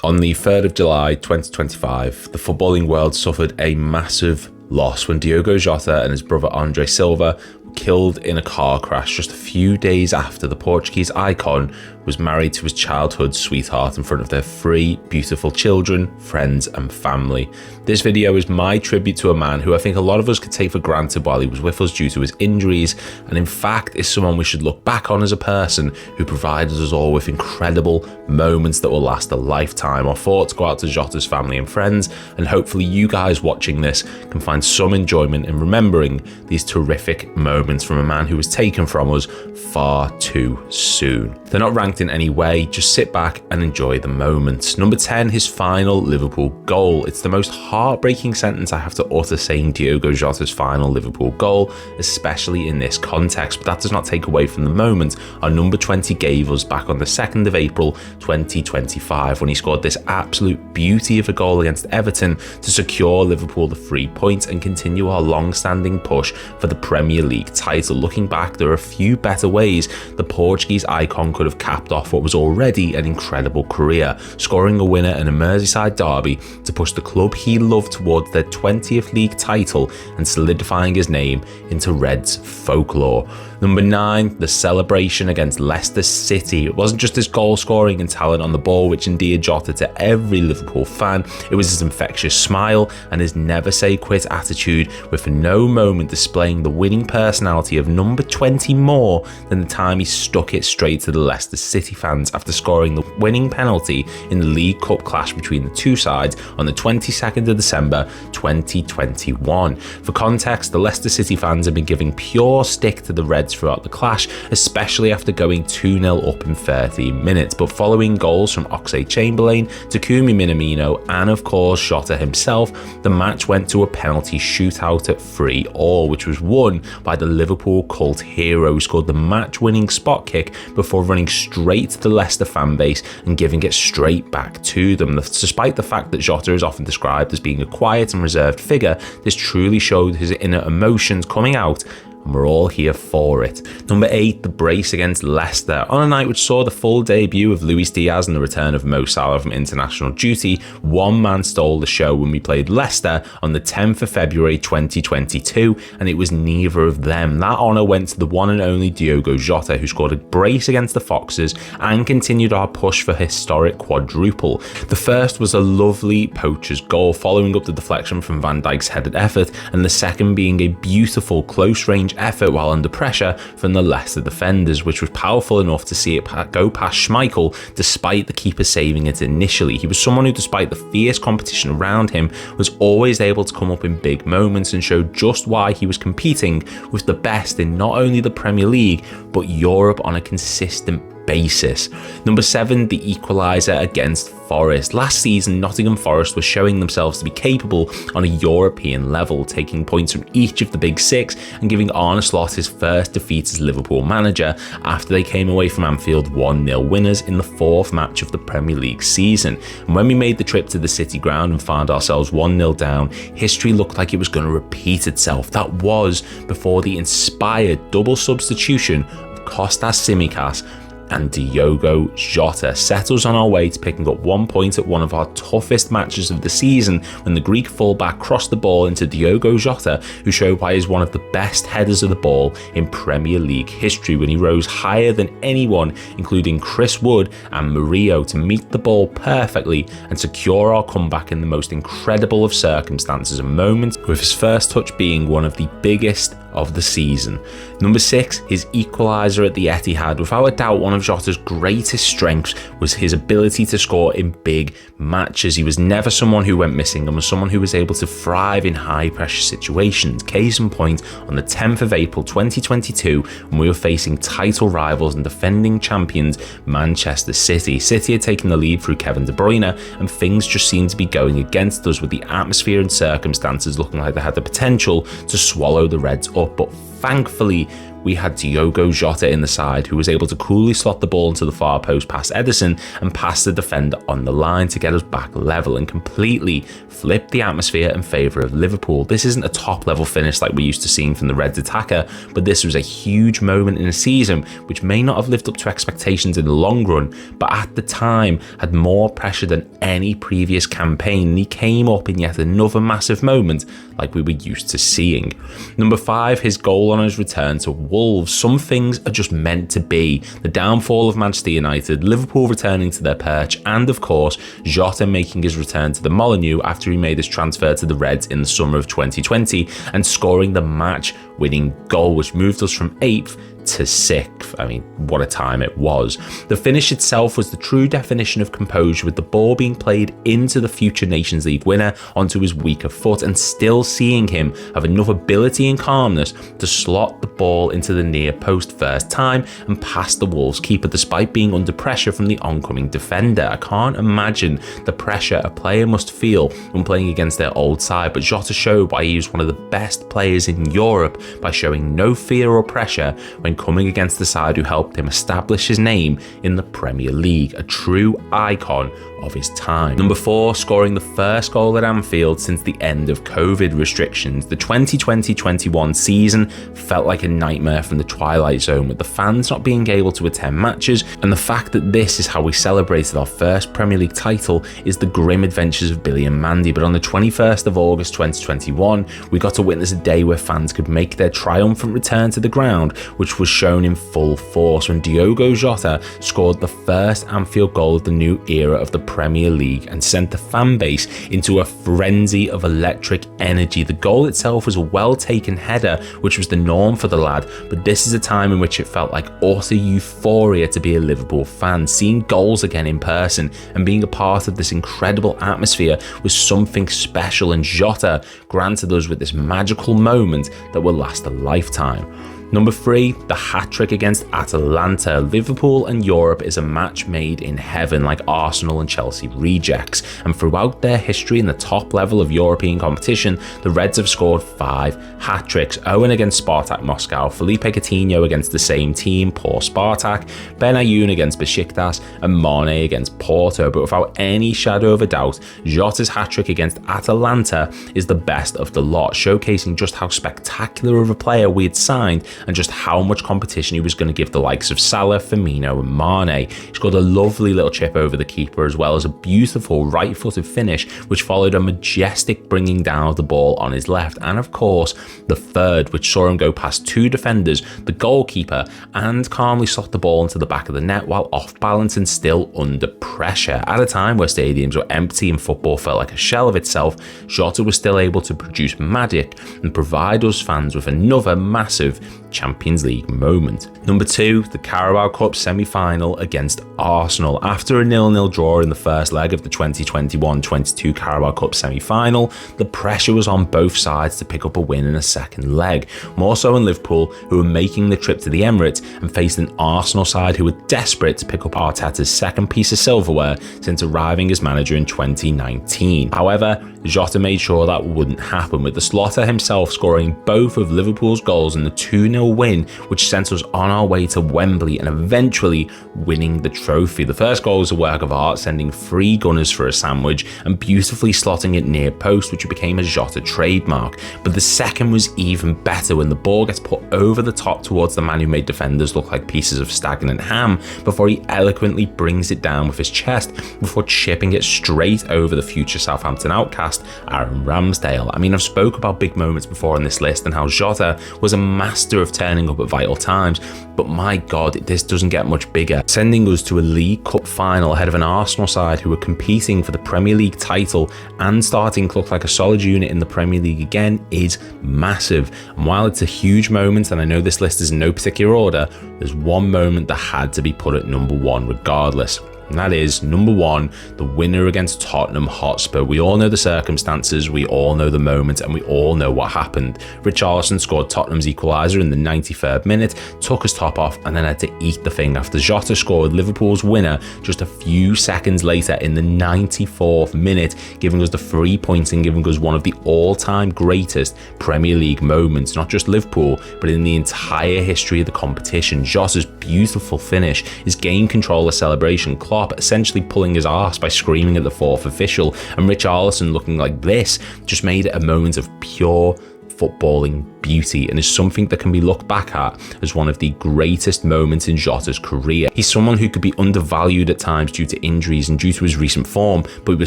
On the 3rd of July 2025, the footballing world suffered a massive loss when Diogo Jota and his brother Andre Silva were killed in a car crash just a few days after the Portuguese icon was married to his childhood sweetheart in front of their 3 beautiful children, friends and family. This video is my tribute to a man who I think a lot of us could take for granted while he was with us due to his injuries, and in fact is someone we should look back on as a person who provided us all with incredible moments that will last a lifetime. Our thoughts go out to Jota'S family and friends, and hopefully you guys watching this can find some enjoyment in remembering these terrific moments from a man who was taken from us far too soon. They're not ranked in any way, just sit back and enjoy the moments. Number 10, his final Liverpool goal. It's the most heartbreaking sentence I have to utter saying Diogo Jota'S final Liverpool goal, especially in this context, but that does not take away from the moment our number 20 gave us back on the 2nd of April 2025 when he scored this absolute beauty of a goal against Everton to secure Liverpool the 3 points and continue our long-standing push for the Premier League title. Looking back, there are a few better ways the Portuguese icon could have capped off what was already an incredible career, scoring a winner in a Merseyside derby to push the club he loved towards their 20th league title and solidifying his name into Reds folklore. Number 9, the celebration against Leicester City. It wasn't just his goal scoring and talent on the ball which endeared Jota to every Liverpool fan, it was his infectious smile and his never say quit attitude, with for no moment displaying the winning personality of number 20 more than the time he stuck it straight to the Leicester City fans after scoring the winning penalty in the League Cup clash between the two sides on the 22nd of December 2021. For context, the Leicester City fans have been giving pure stick to the Reds throughout the clash, especially after going 2-0 up in 13 minutes, but following goals from Oxlade-Chamberlain, Takumi Minamino and of course Jota himself, the match went to a penalty shootout at 3-3, which was won by the Liverpool cult hero who scored the match-winning spot kick before running straight to the Leicester fan base and giving it straight back to them. Despite the fact that Jota is often described as being a quiet and reserved figure, this truly showed his inner emotions coming out, and we're all here for it. Number 8, the brace against Leicester. On a night which saw the full debut of Luis Diaz and the return of Mo Salah from international duty, one man stole the show when we played Leicester on the 10th of February 2022, and it was neither of them. That honour went to the one and only Diogo Jota, who scored a brace against the Foxes and continued our push for historic quadruple. The first was a lovely poacher's goal, following up the deflection from Van Dijk's headed effort, and the second being a beautiful close-range effort while under pressure from the Leicester defenders, which was powerful enough to see it go past Schmeichel despite the keeper saving it initially. He was someone who, despite the fierce competition around him, was always able to come up in big moments and show just why he was competing with the best in not only the Premier League but Europe on a consistent basis. Number 7, the equaliser against Forest. Last season, Nottingham Forest were showing themselves to be capable on a European level, taking points from each of the big 6 and giving Arne Slot his first defeat as Liverpool manager after they came away from Anfield 1-0 winners in the 4th match of the Premier League season. And when we made the trip to the City ground and found ourselves 1-0 down, history looked like it was going to repeat itself. That was before the inspired double substitution of Kostas Tsimikas and Diogo Jota set us on our way to picking up 1 point at one of our toughest matches of the season when the Greek fullback crossed the ball into Diogo Jota, who showed why he's one of the best headers of the ball in Premier League history when he rose higher than anyone, including Chris Wood and Murillo, to meet the ball perfectly and secure our comeback in the most incredible of circumstances and moments, with his first touch being one of the biggest of the season. Number 6, his equaliser at the Etihad. Without a doubt, one of Jota's greatest strengths was his ability to score in big matches. He was never someone who went missing and was someone who was able to thrive in high pressure situations. Case in point, on the 10th of April 2022, when we were facing title rivals and defending champions Manchester City. City had taken the lead through Kevin De Bruyne and things just seemed to be going against us, with the atmosphere and circumstances looking like they had the potential to swallow the Reds up. But thankfully, we had Diogo Jota in the side, who was able to coolly slot the ball into the far post past Ederson and pass the defender on the line to get us back level and completely flip the atmosphere in favour of Liverpool. This isn't a top level finish like we're used to seeing from the Reds attacker, but this was a huge moment in a season which may not have lived up to expectations in the long run, but at the time had more pressure than any previous campaign, and he came up in yet another massive moment like we were used to seeing. Number 5, his goal on his return to Wolves. Some things are just meant to be. The downfall of Manchester United, Liverpool returning to their perch, and of course Jota making his return to the Molineux after he made his transfer to the Reds in the summer of 2020 and scoring the match-winning goal, which moved us from 8th to 6th. I mean, what a time it was. The finish itself was the true definition of composure, with the ball being played into the future Nations League winner onto his weaker foot, and still seeing him have enough ability and calmness to slot the ball into the near post first time and past the Wolves keeper despite being under pressure from the oncoming defender. I can't imagine the pressure a player must feel when playing against their old side, but Jota showed why he was one of the best players in Europe by showing no fear or pressure when coming against the side who helped him establish his name in the Premier League, a true icon of his time. Number 4, scoring the first goal at Anfield since the end of COVID restrictions. The 2020-21 season felt like a nightmare from the Twilight Zone, with the fans not being able to attend matches, and the fact that this is how we celebrated our first Premier League title is the grim adventures of Billy and Mandy. But on the 21st of August 2021, we got to witness a day where fans could make their triumphant return to the ground, which was shown in full force when Diogo Jota scored the first Anfield goal of the new era of the Premier League and sent the fan base into a frenzy of electric energy. The goal itself was a well-taken header, which was the norm for the lad, but this is a time in which it felt like utter euphoria to be a Liverpool fan. Seeing goals again in person and being a part of this incredible atmosphere was something special, and Jota granted us with this magical moment that will last a lifetime. Number 3, the hat-trick against Atalanta. Liverpool and Europe is a match made in heaven, like Arsenal and Chelsea rejects, and throughout their history in the top level of European competition, the Reds have scored 5 hat-tricks. Owen against Spartak Moscow, Felipe Coutinho against the same team, poor Spartak, Benayoun against Besiktas, and Mane against Porto. But without any shadow of a doubt, Jota's hat-trick against Atalanta is the best of the lot, showcasing just how spectacular of a player we had signed and just how much competition he was going to give the likes of Salah, Firmino and Mane. He scored a lovely little chip over the keeper, as well as a beautiful right-footed finish which followed a majestic bringing down of the ball on his left, and of course the third, which saw him go past 2 defenders, the goalkeeper, and calmly slot the ball into the back of the net while off balance and still under pressure. At a time where stadiums were empty and football felt like a shell of itself, Jota was still able to produce magic and provide us fans with another massive Champions League moment. Number 2, the Carabao Cup semi-final against Arsenal. After a 0-0 draw in the first leg of the 2021-22 Carabao Cup semi-final, the pressure was on both sides to pick up a win in a second leg, more so in Liverpool, who were making the trip to the Emirates and faced an Arsenal side who were desperate to pick up Arteta's second piece of silverware since arriving as manager in 2019. However, Jota made sure that wouldn't happen, with the Slotter himself scoring both of Liverpool's goals in the 2-0 win, which sent us on our way to Wembley and eventually winning the trophy. The first goal was a work of art, sending 3 gunners for a sandwich and beautifully slotting it near post, which became a Jota trademark. But the second was even better when the ball gets put over the top towards the man who made defenders look like pieces of stagnant ham before he eloquently brings it down with his chest before chipping it straight over the future Southampton outcast Aaron Ramsdale. I mean, I've spoke about big moments before on this list and how Jota was a master of turning up at vital times, but my god, this doesn't get much bigger. Sending us to a League Cup final ahead of an Arsenal side who were competing for the Premier League title and starting to look like a solid unit in the Premier League again is massive. And while it's a huge moment, and I know this list is in no particular order, there's one moment that had to be put at number 1 regardless. And that is, number one, the winner against Tottenham Hotspur. We all know the circumstances, we all know the moment, and we all know what happened. Richarlison scored Tottenham's equaliser in the 93rd minute, took his top off, and then had to eat the thing after Jota scored Liverpool's winner just a few seconds later in the 94th minute, giving us the 3 points and giving us one of the all-time greatest Premier League moments, not just Liverpool, but in the entire history of the competition. Jota's beautiful finish, his game controller celebration, Klopp essentially pulling his arse by screaming at the fourth official, and Richarlison looking like this just made it a moment of pure footballing beauty, and is something that can be looked back at as one of the greatest moments in Jota's career. He's someone who could be undervalued at times due to injuries and due to his recent form, but we were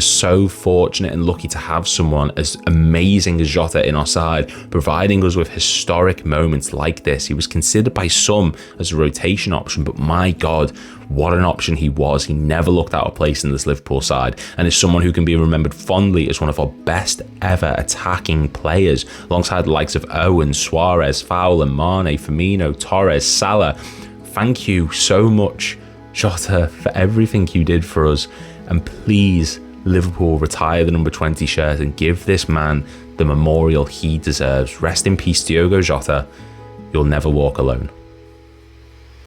so fortunate and lucky to have someone as amazing as Jota in our side, providing us with historic moments like this. He was considered by some as a rotation option, but my God, what an option he was. He never looked out of place in this Liverpool side, and is someone who can be remembered fondly as one of our best ever attacking players, alongside the likes of Owen, Suarez, Fowler, Mane, Firmino, Torres, Salah. Thank you so much, Jota, for everything you did for us, and please, Liverpool, retire the number 20 shirt and give this man the memorial he deserves. Rest in peace, Diogo Jota. You'll never walk alone.